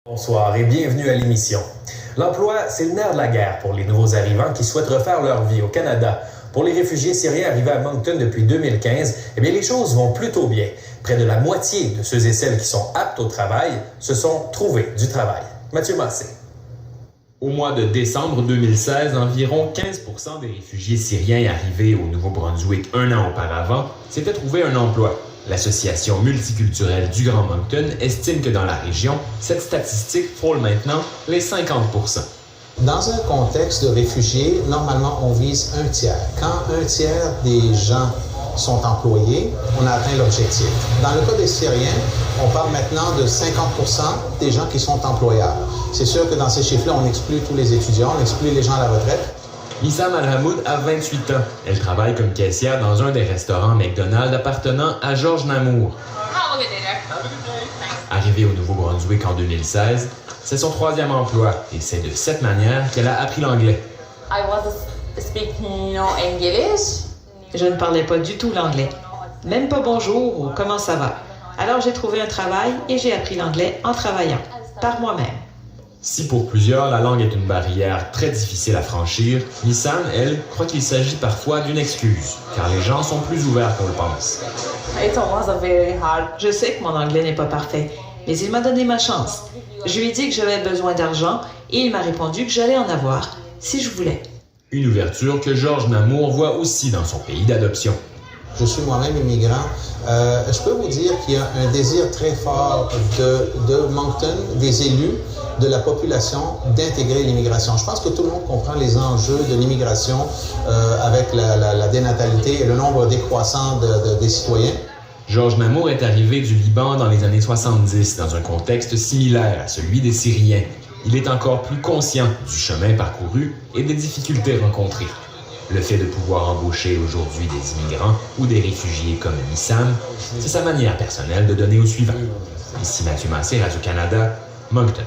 Bonsoir et bienvenue à l'émission. L'emploi, c'est le nerf de la guerre pour les nouveaux arrivants qui souhaitent refaire leur vie au Canada. Pour les réfugiés syriens arrivés à Moncton depuis 2015, les choses vont plutôt bien. Près de la moitié de ceux et celles qui sont aptes au travail se sont trouvés du travail. Mathieu Massé. Au mois de décembre 2016, environ 15% des réfugiés syriens arrivés au Nouveau-Brunswick un an auparavant s'étaient trouvé un emploi. L'Association multiculturelle du Grand Moncton estime que dans la région, cette statistique frôle maintenant les 50%. Dans un contexte de réfugiés, normalement, on vise un tiers. Quand un tiers des gens sont employés, on a atteint l'objectif. Dans le cas des Syriens, on parle maintenant de 50% des gens qui sont employables. C'est sûr que dans ces chiffres-là, on exclut tous les étudiants, on exclut les gens à la retraite. Missam Al-Hamoud a 28 ans. Elle travaille comme caissière dans un des restaurants McDonald's appartenant à Georges Namour. Arrivée au Nouveau-Brunswick en 2016, c'est son troisième emploi et c'est de cette manière qu'elle a appris l'anglais. Je ne parlais pas du tout l'anglais. Même pas bonjour ou comment ça va. Alors j'ai trouvé un travail et j'ai appris l'anglais en travaillant, par moi-même. Si pour plusieurs, la langue est une barrière très difficile à franchir, Missam, elle, croit qu'il s'agit parfois d'une excuse, car les gens sont plus ouverts qu'on le pense. Je sais que mon anglais n'est pas parfait, mais il m'a donné ma chance. Je lui ai dit que j'avais besoin d'argent et il m'a répondu que j'allais en avoir, si je voulais. Une ouverture que Georges Namour voit aussi dans son pays d'adoption. Je suis moi-même immigrant. Je peux vous dire qu'il y a un désir très fort de Moncton, des élus, de la population, d'intégrer l'immigration. Je pense que tout le monde comprend les enjeux de l'immigration avec la dénatalité et le nombre décroissant des citoyens. Georges Namour est arrivé du Liban dans les années 70 dans un contexte similaire à celui des Syriens. Il est encore plus conscient du chemin parcouru et des difficultés rencontrées. Le fait de pouvoir embaucher aujourd'hui des immigrants ou des réfugiés comme Missam, c'est sa manière personnelle de donner au suivant. Ici Mathieu Massé, Radio-Canada, Moncton.